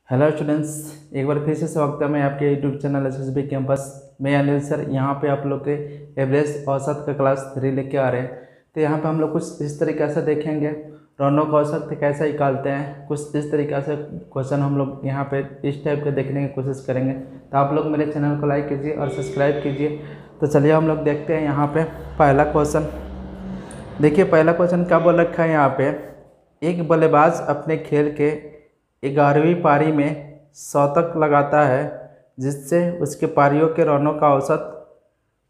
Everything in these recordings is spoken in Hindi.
हेलो स्टूडेंट्स, एक बार फिर से स्वागत है मैं आपके यूट्यूब चैनल एसएसबी कैंपस में अनिल सर। यहाँ पे आप लोग के एवरेज औसत का क्लास 3 लेके आ रहे हैं। तो यहाँ पे हम लोग कुछ इस तरीक़े से देखेंगे रौनक औसत कैसे निकालते हैं। कुछ इस तरीक़े से क्वेश्चन हम लोग यहाँ पे इस टाइप के देखने की कोशिश करेंगे। तो आप लोग मेरे चैनल को लाइक कीजिए और सब्सक्राइब कीजिए। तो चलिए हम लोग देखते हैं यहाँ पर पहला क्वेश्चन। देखिए पहला क्वेश्चन क्या बोल रखा है यहाँ पे, एक बल्लेबाज अपने खेल के 11वीं पारी में शतक लगाता है जिससे उसके पारियों के रनों का औसत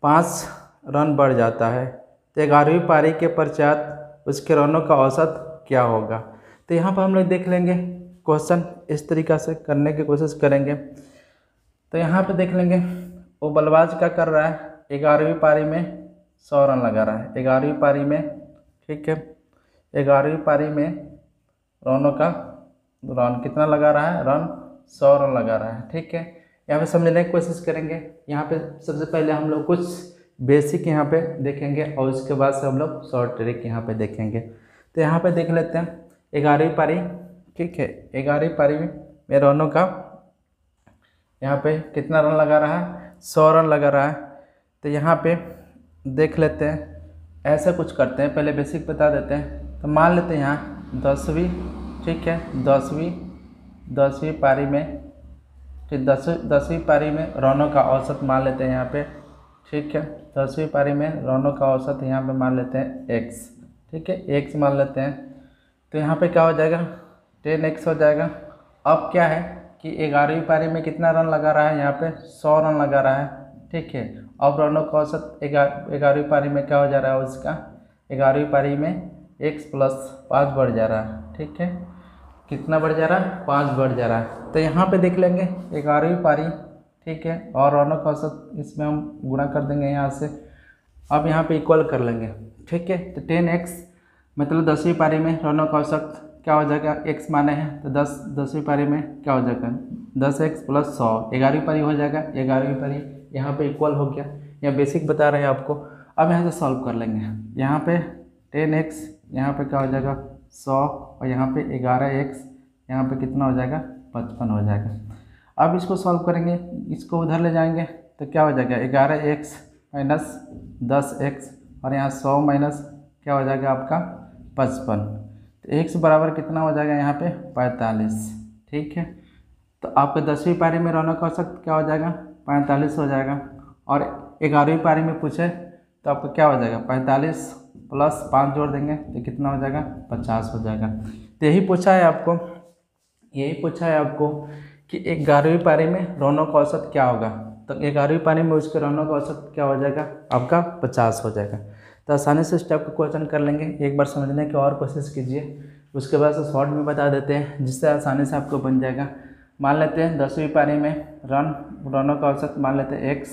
5 रन बढ़ जाता है। तो 11वीं पारी के पश्चात उसके रनों का औसत क्या होगा। तो यहाँ पर हम लोग देख लेंगे क्वेश्चन इस तरीक़ा से करने की कोशिश करेंगे। तो यहाँ पे देख लेंगे वो बल्लेबाज क्या कर रहा है, 11वीं पारी में 100 रन लगा रहा है। 11वीं पारी में, ठीक है, 11वीं पारी में रनों का रन कितना लगा रहा है, रन 100 रन लगा रहा है। ठीक है, यहाँ पे समझने की कोशिश करेंगे। यहाँ पे सबसे पहले हम लोग कुछ बेसिक यहाँ पे देखेंगे और उसके बाद से हम लोग शॉर्ट ट्रिक यहाँ पे देखेंगे। तो यहाँ पे देख लेते हैं 11वीं पारी, ठीक है, 11वीं पारी में रनों का यहाँ पे कितना रन लगा रहा है, 100 रन लगा रहा है। तो यहाँ पे देख लेते हैं, ऐसा कुछ करते हैं, पहले बेसिक बता देते हैं। तो मान लेते हैं यहाँ 10वीं, ठीक है, 10वीं पारी में, ठीक, 10वीं पारी में रनों का औसत मान लेते हैं यहाँ पे, ठीक है। 10वीं पारी में रनों का औसत यहाँ पे मान लेते हैं x, ठीक है, x मान लेते हैं। तो यहाँ पे क्या हो जाएगा, 10x हो जाएगा। अब क्या है कि 11वीं पारी में कितना रन लगा रहा है, यहाँ पे 100 रन लगा रहा है, ठीक है। अब रनों का औसत 11वीं पारी में क्या हो जा रहा है उसका, 11वीं पारी में x + 5 बढ़ जा रहा है, ठीक है। कितना बढ़ जा रहा है, 5 बढ़ जा रहा है। तो यहाँ पे देख लेंगे 11वीं पारी, ठीक है, और रनों का औसत इसमें हम गुणा कर देंगे यहाँ से। अब यहाँ पे इक्वल कर लेंगे, ठीक है। तो 10x मतलब 10वीं पारी में रनों का औसत क्या हो जाएगा, x माने हैं तो 10वीं पारी में क्या हो जाएगा, 10x + 100, 11वीं पारी हो जाएगा। 11वीं पारी यहाँ पे इक्वल हो गया, यहाँ बेसिक बता रहे हैं आपको। अब यहाँ से सॉल्व कर लेंगे। यहाँ पे 10x यहाँ पे क्या हो जाएगा 100 और यहाँ पे 11x यहाँ पे कितना हो जाएगा 55 हो जाएगा। अब इसको सॉल्व करेंगे, इसको उधर ले जाएंगे तो क्या हो जाएगा 11x - 10x और यहाँ 100 माइनस क्या हो जाएगा आपका 55। तो x बराबर कितना हो जाएगा यहाँ पे 45, ठीक है। तो आपके 10वीं पारी में रनों का औसत क्या हो जाएगा 45 हो जाएगा। और 11वीं पारी में पूछे तो आपका क्या हो जाएगा 45 + 5 जोड़ देंगे तो कितना हो जाएगा 50 हो जाएगा। तो यही पूछा है आपको कि 11वीं पारी में रनों का औसत क्या होगा। तो 11वीं पारी में उसके रनों का औसत क्या हो जाएगा आपका 50 हो जाएगा। तो आसानी से स्टेप को क्वेश्चन कर लेंगे। एक बार समझने की और कोशिश कीजिए, उसके बाद से शॉर्ट में बता देते हैं जिससे आसानी से आपको बन जाएगा। मान लेते हैं 10वीं पारी में रनों का औसत मान लेते हैं x,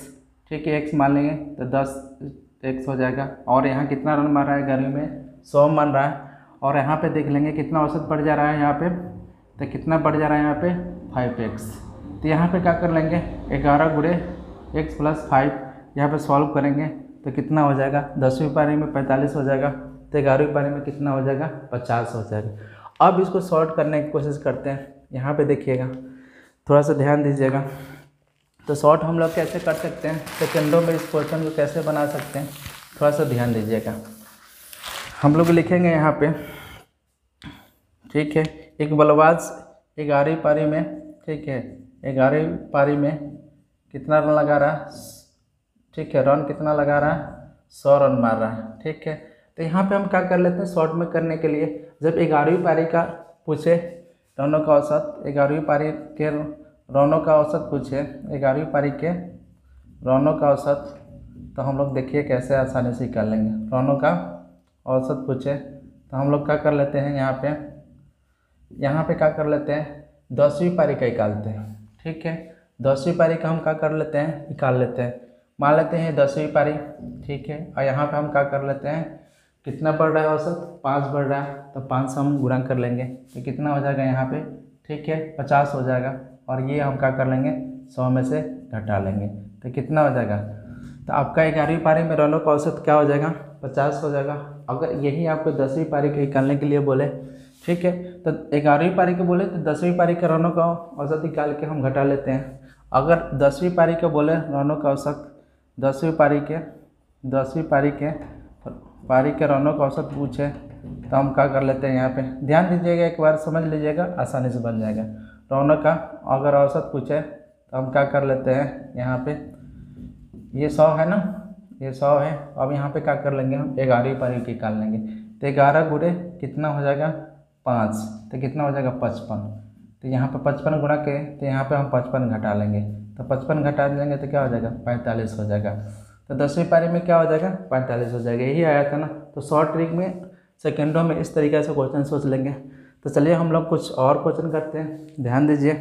ठीक है, x मान लेंगे तो 10x हो जाएगा। और यहाँ कितना रन मार रहा है 11वीं में 100 मान रहा है। और यहाँ पे देख लेंगे कितना औसत बढ़ जा रहा है यहाँ पे, तो कितना बढ़ जा रहा है यहाँ पे 5x। तो यहाँ पे क्या कर लेंगे 11 गुणे x + 5 यहाँ पे सॉल्व करेंगे तो कितना हो जाएगा 10वीं पारी में 45 हो जाएगा, तो 11वीं पारी में कितना हो जाएगा 50 हो जाएगा। अब इसको सॉल्व करने की कोशिश करते हैं। यहाँ पे देखिएगा, थोड़ा सा ध्यान दीजिएगा। तो शॉर्ट हम लोग कैसे कर सकते हैं, सेकंडों में इस क्वेश्चन को कैसे बना सकते हैं, थोड़ा सा ध्यान दीजिएगा। हम लोग लिखेंगे यहाँ पे, ठीक है, एक बल्लेबाज 11वीं पारी में, ठीक है, 11वीं पारी में कितना रन लगा रहा है, ठीक है, रन कितना लगा रहा है 100 रन मार रहा है, ठीक है। तो यहाँ पे हम क्या कर लेते हैं शॉर्ट में करने के लिए, जब 11वीं पारी का पूछे रनों का औसत, 11वीं पारी के रनों का औसत पूछे, 11वीं पारी के रनों का औसत, तो हम लोग देखिए कैसे आसानी से निकाल लेंगे। रनों का औसत पूछे तो हम लोग क्या कर लेते हैं, यहाँ पे क्या कर लेते हैं 10वीं पारी का निकालते हैं, ठीक है। 10वीं पारी का हम क्या कर लेते हैं निकाल लेते हैं। मान लेते हैं 10वीं पारी, ठीक है, और यहाँ पे हम क्या कर लेते हैं, कितना बढ़ रहा है औसत 5 बढ़ रहा है, तो 5 से हम गुणा कर लेंगे तो कितना हो जाएगा यहाँ पे, ठीक है, 50 हो जाएगा। और ये हम क्या कर लेंगे 100 में से घटा लेंगे तो कितना हो जाएगा। तो आपका 11वीं पारी में रनों का औसत क्या हो जाएगा 50 हो जाएगा। अगर यही आपको 10वीं पारी के निकालने के लिए बोले ठीक है। तो 11वीं पारी के बोले तो 10वीं पारी के रनों का औसत निकाल के हम घटा लेते हैं। अगर 10वीं पारी के बोले रनों का औसत 10वीं पारी के रनों का औसत पूछे तो हम क्या कर लेते हैं, यहाँ पे ध्यान दीजिएगा, एक बार समझ लीजिएगा, आसानी से बन जाएगा। रनों का अगर औसत पूछे तो हम क्या कर लेते हैं, यहाँ पे ये 100 है ना, ये 100 है। अब यहाँ पे क्या कर लेंगे हम, 11वीं पारी की निकाल लेंगे। तो 11 गुणे कितना हो जाएगा 5, तो कितना हो जाएगा 55। तो यहाँ पे 55 गुणा के तो यहाँ पे हम 55 घटा लेंगे, तो 55 घटा लेंगे तो क्या हो जाएगा 45 हो जाएगा। तो 10वीं पारी में क्या हो जाएगा 45 हो जाएगा, यही आया था ना। तो शॉर्ट ट्रिक में सेकेंडों में इस तरीके से क्वेश्चन सोच लेंगे। तो चलिए हम लोग कुछ और क्वेश्चन करते हैं, ध्यान दीजिए।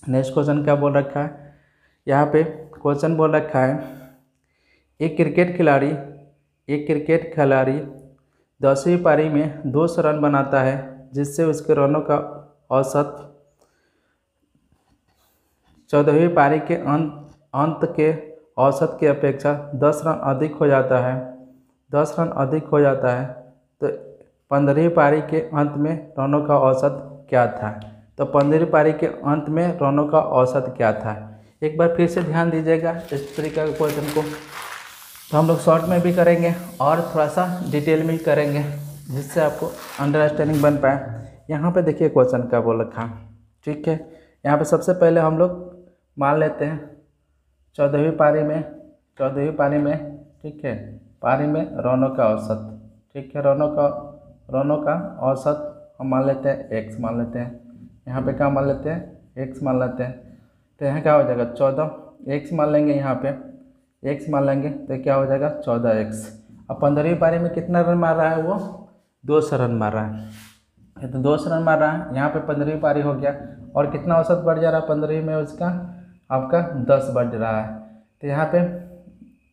नेक्स्ट क्वेश्चन क्या बोल रखा है, यहाँ पे क्वेश्चन बोल रखा है एक क्रिकेट खिलाड़ी 10वीं पारी में 200 रन बनाता है, जिससे उसके रनों का औसत 14वीं पारी के अंत के औसत की अपेक्षा 10 रन अधिक हो जाता है। 10 रन अधिक हो जाता है तो 15वीं पारी के अंत में रनों का औसत क्या था। तो 15वीं पारी के अंत में रनों का औसत क्या था, एक बार फिर से ध्यान दीजिएगा इस तरीके के क्वेश्चन को। तो हम लोग शॉर्ट में भी करेंगे और थोड़ा सा डिटेल में करेंगे, जिससे आपको अंडरस्टैंडिंग बन पाए। यहाँ पे देखिए क्वेश्चन क्या बोल रखा, ठीक है। यहाँ पे सबसे पहले हम लोग मान लेते हैं 14वीं पारी में, ठीक है, पारी में रनों का औसत, ठीक है, रनों का औसत हम मान लेते हैं x मान लेते हैं। यहाँ पे क्या मान लेते हैं x मान लेते हैं। तो यहाँ क्या हो जाएगा 14 x मान लेंगे, यहाँ पे x मान लेंगे तो क्या हो जाएगा 14x। अब 15वीं पारी में कितना रन मार रहा है वो 200 रन मार रहा है, तो 200 रन मार रहा है। यहाँ पे 15वीं पारी हो गया और कितना औसत बढ़ जा रहा है 15वीं में उसका आपका 10 बढ़ रहा है। तो यहाँ पे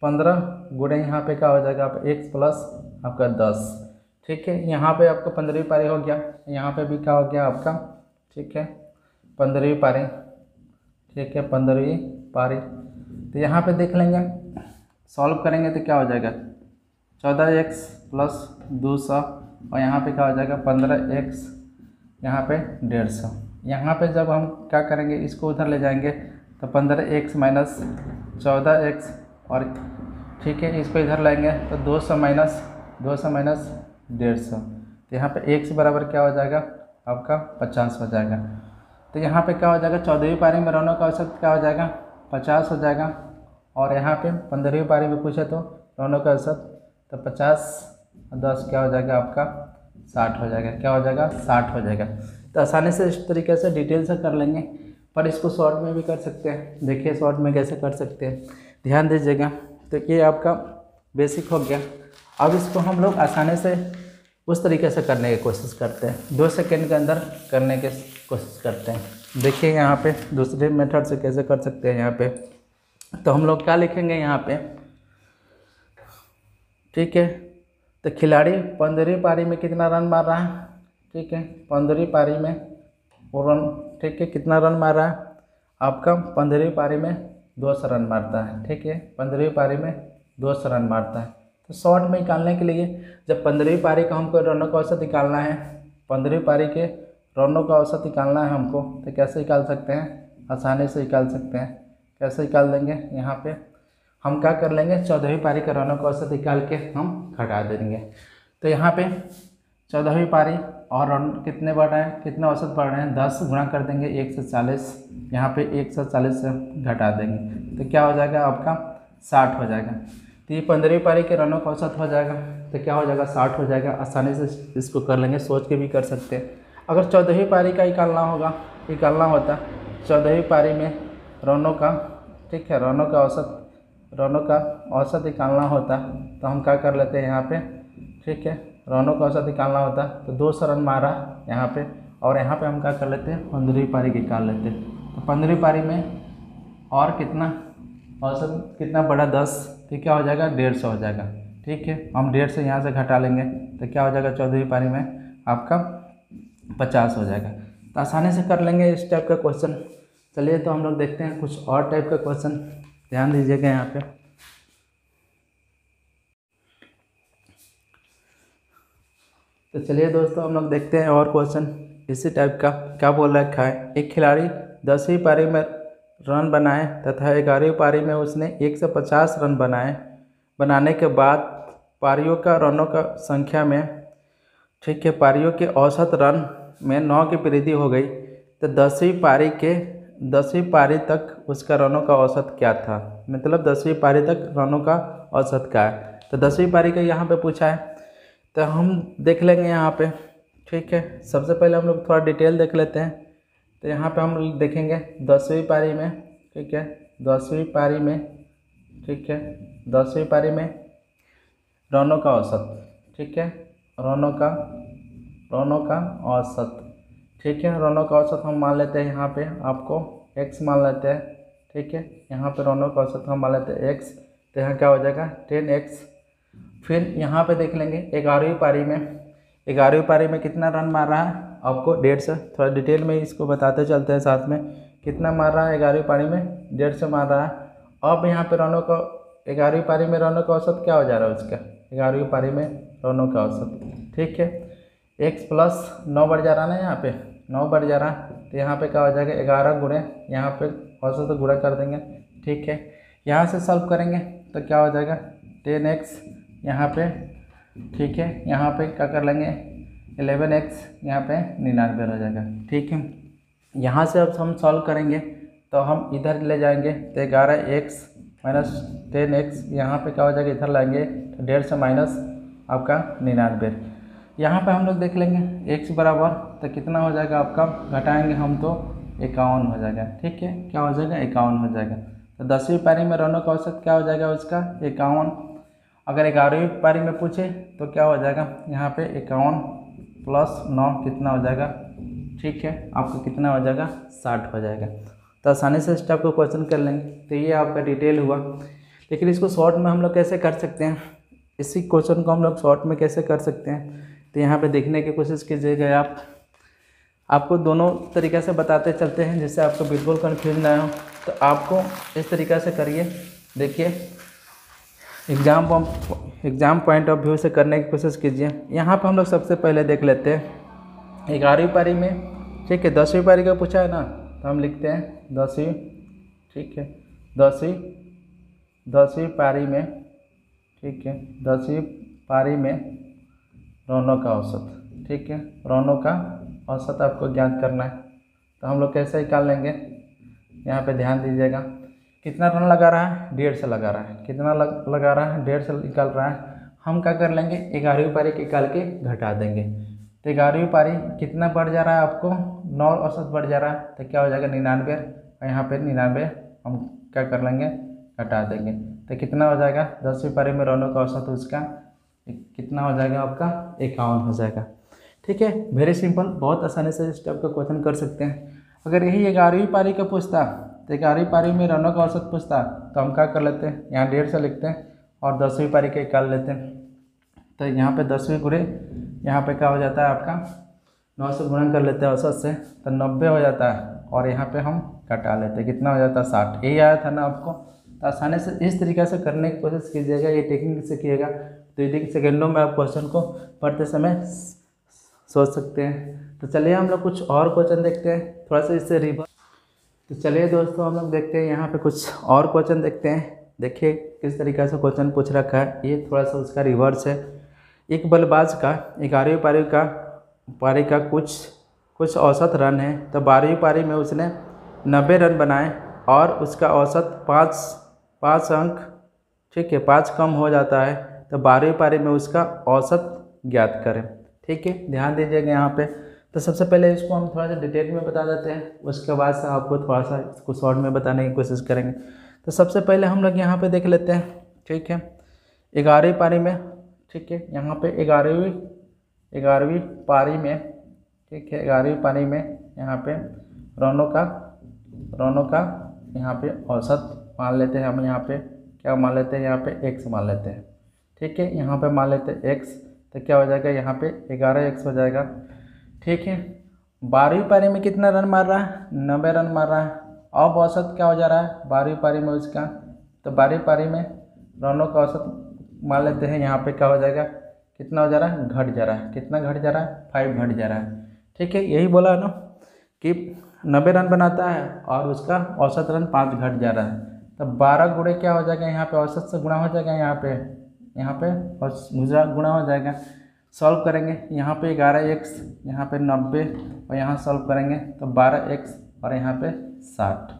15 गुणे यहाँ पे क्या हो जाएगा आप x प्लस आपका 10, ठीक है। यहाँ पे आपका 15वीं पारी हो गया, यहाँ पे भी क्या हो गया आपका, ठीक है, 15वीं पारी, ठीक है, 15वीं पारी। तो यहाँ पे देख लेंगे, सॉल्व करेंगे तो क्या हो जाएगा 14x प्लस 200 और यहाँ पे क्या हो जाएगा 15x, यहाँ पे 150। यहाँ पे जब हम क्या करेंगे इसको उधर ले जाएंगे तो 15x माइनस 14x और ठीक है, इसको इधर लाएंगे तो 200 माइनस 150। तो यहाँ पे x बराबर क्या हो जाएगा आपका 50 हो जाएगा। तो यहाँ पे क्या हो जाएगा 14वीं पारी में रनों का औसत क्या हो जाएगा 50 हो जाएगा, और यहाँ पे 15वीं पारी में पूछे तो रनों का औसत तो 50 और 10 क्या हो जाएगा आपका 60 हो जाएगा, क्या हो जाएगा 60 हो जाएगा। तो आसानी से इस तरीके से डिटेल से कर लेंगे, पर इसको शॉर्ट में भी कर सकते हैं। देखिए शॉर्ट में कैसे कर सकते हैं, ध्यान दीजिएगा। तो ये आपका बेसिक हो गया। अब इसको हम लोग आसानी से उस तरीके से करने की कोशिश करते हैं, 2 सेकेंड के अंदर करने की कोशिश करते हैं। देखिए यहाँ पे दूसरे मेथड से कैसे कर सकते हैं। यहाँ पे तो हम लोग क्या लिखेंगे यहाँ पे, ठीक है। तो खिलाड़ी 15वीं पारी में कितना रन मार रहा है, ठीक है, 15वीं पारी में वो रन, ठीक है, कितना रन मार रहा है आपका 15वीं पारी में 200 रन मारता है, ठीक है, 15वीं पारी में 200 रन मारता है। तो शॉर्ट में निकालने के लिए जब 15वीं पारी का हमको रनों का औसत निकालना है, 15वीं पारी के रनों का औसत निकालना है हमको, तो कैसे निकाल सकते हैं, आसानी से निकाल सकते हैं। कैसे निकाल देंगे, यहाँ पे हम क्या कर लेंगे 14वीं पारी का रनों का औसत निकाल के हम घटा देंगे। तो यहाँ पे 14वीं पारी और रन कितने बढ़ रहे हैं, कितने औसत बढ़ रहे हैं, 10 गुणा कर देंगे 140, यहाँ पे 140 से घटा देंगे तो क्या हो जाएगा आपका 60 हो जाएगा। तो ये 15वीं पारी के रनों का औसत हो जाएगा, तो क्या हो जाएगा 60 हो जाएगा। आसानी से इसको कर लेंगे, सोच के भी कर सकते हैं। अगर 14वीं पारी का निकालना होता 14वीं पारी में रनों का, ठीक है, रनों का औसत निकालना होता तो हम क्या कर लेते हैं यहाँ पे, ठीक है, रनों का औसत निकालना होता तो 200 रन मारा यहाँ पे, और यहाँ पे हम क्या कर लेते हैं 15वीं पारी निकाल लेते हैं। तो 15वीं पारी में और कितना औसत कितना बड़ा 10, तो क्या हो जाएगा 150 हो जाएगा, ठीक है। हम 150 यहाँ से घटा लेंगे तो क्या हो जाएगा 14वीं पारी में आपका 50 हो जाएगा। तो आसानी से कर लेंगे इस टाइप का क्वेश्चन। चलिए तो हम लोग देखते हैं कुछ और टाइप का क्वेश्चन, ध्यान दीजिएगा यहाँ पे। तो चलिए दोस्तों हम लोग देखते हैं और क्वेश्चन इसी टाइप का। क्या बोल रखा है, एक खिलाड़ी 10वीं पारी में रन बनाए तथा 11वीं पारी में उसने 150 रन बनाने के बाद पारियों का रनों का संख्या में, ठीक है, पारियों के औसत रन में 9 की वृद्धि हो गई। तो 10वीं पारी तक उसका रनों का औसत क्या था, मतलब 10वीं पारी तक रनों का औसत क्या है। तो 10वीं पारी का यहाँ पे पूछा है, तो हम देख लेंगे यहाँ पे। ठीक है, सबसे पहले हम लोग थोड़ा डिटेल देख लेते हैं। तो यहाँ पे हम देखेंगे 10वीं पारी में, ठीक है, 10वीं पारी में, ठीक है, 10वीं पारी में रनों का औसत, ठीक है, रनों का औसत, ठीक है, रनों का औसत हम मान लेते हैं यहाँ पे आपको x मान लेते हैं। ठीक है, यहाँ पे रनों का औसत हम मान लेते हैं x, तो यहाँ क्या हो जाएगा 10x। फिर यहाँ पे देख लेंगे 11वीं पारी में कितना रन मार रहा है आपको 150। थोड़ा डिटेल में इसको बताते चलते हैं साथ में। कितना मार रहा है 11वीं पारी में 150 मार रहा है। अब यहाँ पे रनों का 11वीं पारी में रनों का औसत क्या हो जा रहा है उसका, 11वीं पारी में रनों का औसत, ठीक है, x प्लस 9 बढ़ जा रहा है ना, यहाँ पे 9 बढ़ जा रहा है। तो यहाँ पे क्या हो जाएगा 11 गुणे यहाँ पे औसत तो गुणा कर देंगे। ठीक है, यहाँ से सॉल्व करेंगे तो क्या हो जाएगा 10x यहाँ पे, ठीक है, यहाँ पे क्या कर लेंगे 11x यहाँ पे 99 हो जाएगा। ठीक है, यहाँ से अब हम सॉल्व करेंगे तो हम इधर ले जाएंगे तो 11x माइनस 10x, यहाँ पे क्या हो जाएगा इधर लाएंगे तो 150 माइनस आपका 99। यहाँ पे हम लोग देख लेंगे x बराबर तो कितना हो जाएगा आपका, घटाएंगे हम तो 51 हो जाएगा। ठीक है, क्या हो जाएगा 51 हो जाएगा। तो 10वीं पारी में रनों का औसत क्या हो जाएगा उसका 51। अगर 11वीं पारी में पूछे तो क्या हो जाएगा यहाँ पे 51 प्लस 9 कितना हो जाएगा, ठीक है, आपको कितना हो जाएगा 60 हो जाएगा। तो आसानी से इस टाइप को क्वेश्चन कर लेंगे। तो ये आपका डिटेल हुआ, लेकिन इसको शॉर्ट में हम लोग कैसे कर सकते हैं, इसी क्वेश्चन को हम लोग शॉर्ट में कैसे कर सकते हैं। तो यहाँ पे देखने की कोशिश कीजिएगा आप, आपको दोनों तरीक़े से बताते चलते हैं जिससे आपको बिल्कुल कन्फ्यूज ना हो। तो आपको इस तरीक़े से करिए, देखिए एग्ज़ाम पॉइंट ऑफ व्यू से करने की कोशिश कीजिए। यहाँ पे हम लोग सबसे पहले देख लेते हैं 11वीं पारी में, ठीक है, 10वीं पारी का पूछा है ना, तो हम लिखते हैं 10वीं, ठीक है, 10वीं पारी में, ठीक है, 10वीं पारी में रनों का औसत, ठीक है, रनों का औसत आपको ज्ञात करना है। तो हम लोग कैसे निकाल लेंगे, यहाँ पे ध्यान दीजिएगा, कितना रन लगा रहा है 150 लगा रहा है, कितना लगा रहा है 150 निकाल रहा है। हम क्या कर लेंगे 11वीं पारी निकाल के घटा देंगे। तो 11वीं पारी कितना बढ़ जा रहा है आपको 9 औसत बढ़ जा रहा है, तो क्या हो जाएगा 99, और यहाँ पे 99 हम क्या कर लेंगे घटा देंगे। तो कितना हो जाएगा 10वीं पारी में रनों का औसत उसका कितना हो जाएगा आपका 51 हो जाएगा। ठीक है, वेरी सिंपल, बहुत आसानी से इस टाइप का क्वेश्चन कर सकते हैं। अगर यही 11वीं पारी का पूछता तो 11वीं पारी में रनों का औसत पूछता तो हम क्या कर लेते हैं, यहाँ 150 लिखते हैं और 10वीं पारी के निकाल लेते हैं। तो यहाँ पे 10वीं गुणे यहाँ पे क्या हो जाता है आपका 9 से गुणा कर लेते हैं औसत से, तो 90 हो जाता है, और यहाँ पे हम घटा लेते हैं, कितना हो जाता है 60। यही आया था ना आपको। तो आसानी से इस तरीक़े से करने की कोशिश कीजिएगा, ये टेक्निक सीखिएगा तो यदि सेकेंडों में आप क्वेश्चन को पढ़ते समय सोच सकते हैं। तो चलिए हम लोग कुछ और क्वेश्चन देखते हैं, थोड़ा सा इससे रिवर्स। तो चलिए दोस्तों हम लोग देखते हैं यहाँ पे कुछ और क्वेश्चन देखते हैं। देखिए किस तरीक़े से क्वेश्चन पूछ रखा है, ये थोड़ा सा उसका रिवर्स है। एक बल्लेबाज का 11वीं पारी का कुछ औसत रन है, तो 12वीं पारी में उसने 90 रन बनाए और उसका औसत 5 अंक, ठीक है, 5 कम हो जाता है, तो 12वीं पारी में उसका औसत ज्ञात करें। ठीक है, ध्यान दीजिएगा यहाँ पे। तो सबसे पहले इसको हम थोड़ा सा डिटेल में बता देते हैं, उसके बाद से आपको थोड़ा सा इसको शॉर्ट में बताने की कोशिश करेंगे। तो सबसे पहले हम लोग यहाँ पे देख लेते हैं, ठीक है, 11वीं पारी में, ठीक है, यहाँ पे 11वीं पारी में, ठीक है, 11वीं पारी में यहाँ पे रनों का यहाँ पे औसत मान लेते हैं हम, यहाँ पे क्या मान लेते हैं, यहाँ पे x मान लेते हैं। ठीक है, यहाँ पे मान लेते हैं x, तो क्या हो जाएगा यहाँ पे 11x हो जाएगा। ठीक है, 12वीं पारी में कितना रन मार रहा है 90 रन मार रहा है। अब औसत क्या हो जा रहा है 12वीं पारी में उसका, तो 12वीं पारी में रनों का औसत मान लेते हैं, यहाँ पे क्या हो जाएगा कितना हो जा रहा है, घट जा रहा है। कितना घट जा रहा है, 5 घट जा रहा है। ठीक है, यही बोला ना कि 90 रन बनाता है और उसका औसत रन 5 घट जा रहा है। तब 12 गुणे क्या हो जाएगा, यहाँ पे औसत से गुणा हो जाएगा, यहाँ पे और गुणा हो जाएगा। सॉल्व करेंगे, यहाँ पे 11x, यहाँ पे 90 और यहाँ सॉल्व करेंगे तो 12x और यहाँ पे 60।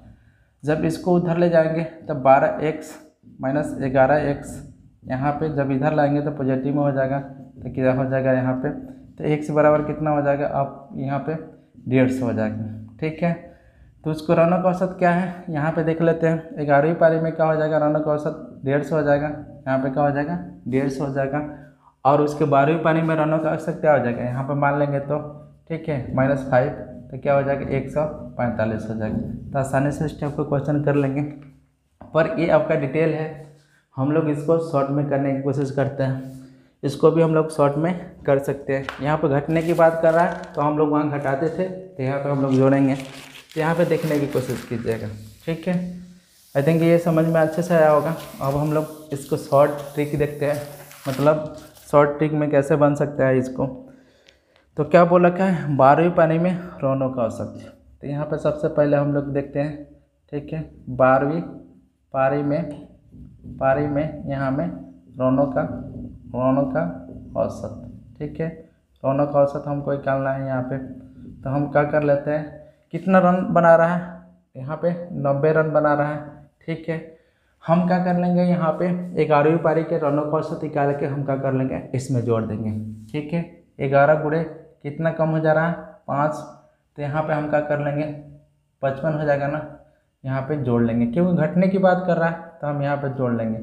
जब इसको उधर ले जाएंगे तब 12x माइनस 11x, यहाँ पे जब इधर लाएंगे तो पॉजिटिव में हो जाएगा। तो क्या हो जाएगा यहाँ पे, तो x बराबर कितना हो जाएगा, आप यहाँ पे 150 हो जाएगा। ठीक है, तो उसको रनों का औसत क्या है, यहाँ पे देख लेते हैं। 11वीं पारी में क्या हो जाएगा, रनों का औसत 150 हो जाएगा। यहाँ पे क्या हो जाएगा, 150 हो जाएगा। और उसके 12वीं पारी में रनों का औसत क्या हो जाएगा, यहाँ पे मान लेंगे तो ठीक है -5, तो क्या हो जाएगा 145 हो जाएगा। तो आसानी से इस टाइप का क्वेश्चन कर लेंगे। पर ये आपका डिटेल है, हम लोग इसको शॉर्ट में करने की कोशिश करते हैं। इसको भी हम लोग शॉर्ट में कर सकते हैं। यहाँ पे घटने की बात कर रहा है तो हम लोग वहाँ घटाते थे, तो यहाँ पे हम लोग जोड़ेंगे। तो यहाँ पे देखने की कोशिश कीजिएगा। ठीक है, आई थिंक ये समझ में अच्छे से आया होगा। अब हम लोग इसको शॉर्ट ट्रिक देखते हैं, मतलब शॉर्ट ट्रिक में कैसे बन सकता है इसको। तो क्या बोला क्या है, 12वीं पारी में रनों का औसत। तो यहाँ पे सबसे पहले हम लोग देखते हैं। ठीक है, 12वीं पारी में यहाँ में रनों का औसत। ठीक है, रनों का औसत हमको निकालना है यहाँ पे। तो हम क्या कर लेते हैं, कितना रन बना रहा है, यहाँ पे 90 रन बना रहा है। ठीक है, हम क्या कर लेंगे, यहाँ पे 11वीं पारी के रनों का औसत निकाल के हम क्या कर लेंगे, इसमें जोड़ देंगे। ठीक है, 11 गुणे कितना कम हो जा रहा है, 5। तो यहाँ पे हम क्या कर लेंगे, 55 हो जाएगा ना, यहाँ पे जोड़ लेंगे। क्योंकि घटने की बात कर रहा है तो हम यहाँ पे जोड़ लेंगे।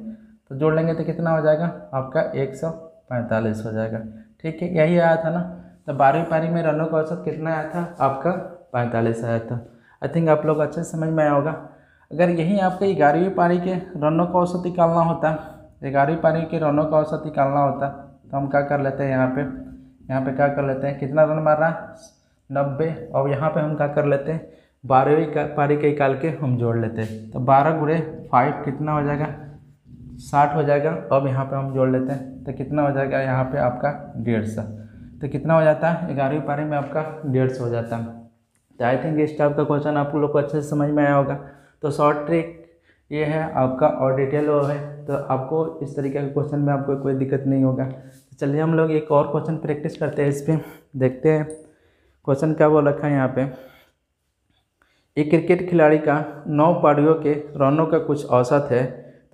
तो जोड़ लेंगे तो कितना हो जाएगा आपका, 145 हो जाएगा। ठीक है, यही आया था ना। तो 12वीं पारी में रनों का औसत कितना आया था आपका, 45 आया था। आई थिंक आप लोग अच्छे समझ में आया होगा। अगर यही आपके 11वीं पारी के रनों का औसत निकालना होता, 11वीं पारी के रनों का औसत निकालना होता, तो हम क्या कर लेते हैं, यहाँ पे क्या कर लेते हैं, कितना रन मार रहा है 90, और यहाँ पे हम क्या कर लेते हैं, 12वीं पारी के निकाल के हम जोड़ लेते हैं। तो 12 गुणे 5 कितना हो जाएगा, 60 हो जाएगा। अब यहाँ पे हम जोड़ लेते हैं तो कितना हो जाएगा, यहाँ पे आपका 150। तो कितना हो जाता है, 11वीं पारी में आपका 150 हो जाता है। तो आई थिंक इस टाइप का क्वेश्चन आप लोग को अच्छे से समझ में आया होगा। तो शॉर्ट ट्रिक ये है आपका, और डिटेल वो है। तो आपको इस तरीके के क्वेश्चन में आपको कोई दिक्कत नहीं होगा। तो चलिए हम लोग एक और क्वेश्चन प्रैक्टिस करते हैं। इस पर देखते हैं क्वेश्चन क्या बोल रखा है यहाँ पे। एक क्रिकेट खिलाड़ी का 9 पारियों के रनों का कुछ औसत है,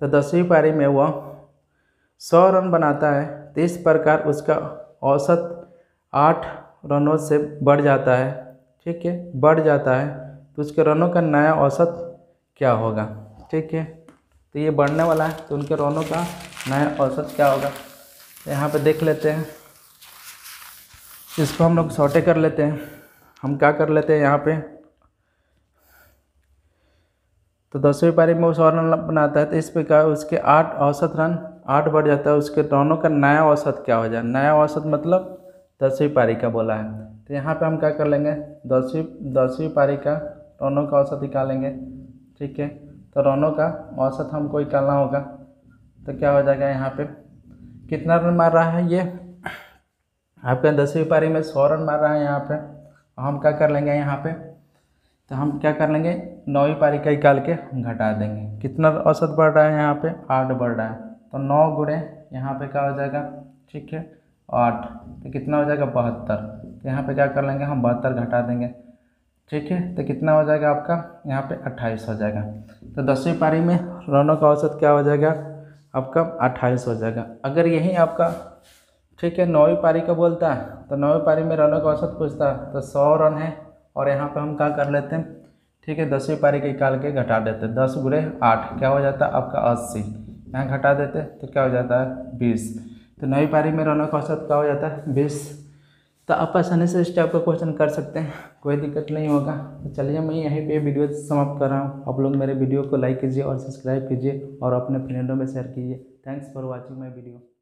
तो 10वीं पारी में वह 100 रन बनाता है। तो इस प्रकार उसका औसत 8 रनों से बढ़ जाता है। ठीक है, बढ़ जाता है, तो उसके रनों का नया औसत क्या होगा। ठीक है, तो ये बढ़ने वाला है, तो उनके रनों का नया औसत क्या होगा। तो यहाँ पे देख लेते हैं, इसको हम लोग सॉर्टे कर लेते हैं। हम क्या कर लेते हैं यहाँ पे, तो 10वीं पारी में वो 100 रन बनाता है, तो इस प्रकार उसके 8 औसत रन 8 बढ़ जाता है। उसके रनों का नया औसत क्या हो जाए, नया औसत मतलब 10वीं पारी का बोला है। तो यहाँ पे हम क्या कर लेंगे, 10वीं पारी का रनों का औसत निकालेंगे। ठीक है, तो रनों का औसत हमको निकालना होगा। तो क्या हो जाएगा, यहाँ पे कितना रन मार रहा है ये आपका, 10वीं पारी में 100 रन मार रहा है यहाँ पे। हम क्या कर लेंगे यहाँ पे, तो हम क्या कर लेंगे, 9वीं पारी का निकाल के हम घटा देंगे। कितना औसत बढ़ रहा है यहाँ पे, 8 बढ़ रहा है। तो 9 गुणे यहाँ पे क्या हो जाएगा, ठीक है 8, तो कितना हो जाएगा 72। तो यहाँ पे क्या कर लेंगे हम, 72 घटा देंगे। ठीक है, तो कितना हो जाएगा आपका यहाँ पे 28 हो जाएगा। तो 10वीं पारी में रनों का औसत क्या हो जाएगा आपका, 28 हो जाएगा। अगर यही आपका ठीक है 9वीं पारी का बोलता है, तो 9वीं पारी में रनों का औसत पूछता है, तो 100 रन है। और यहाँ पे हम क्या कर लेते हैं, ठीक है 10वीं पारी के निकाल के घटा देते हैं। 10 गुणे 8 क्या हो जाता है आपका 80, यहाँ घटा देते तो क्या हो जाता है 20। तो 9वीं पारी में रनों का औसत क्या हो जाता है 20। तो आप आसानी से इस टाइप का क्वेश्चन कर सकते हैं, कोई दिक्कत नहीं होगा। तो चलिए मैं यहीं पे वीडियो समाप्त कर रहा हूँ। आप लोग मेरे वीडियो को लाइक कीजिए और सब्सक्राइब कीजिए और अपने फ्रेंडों में शेयर कीजिए। Thanks for watching my video.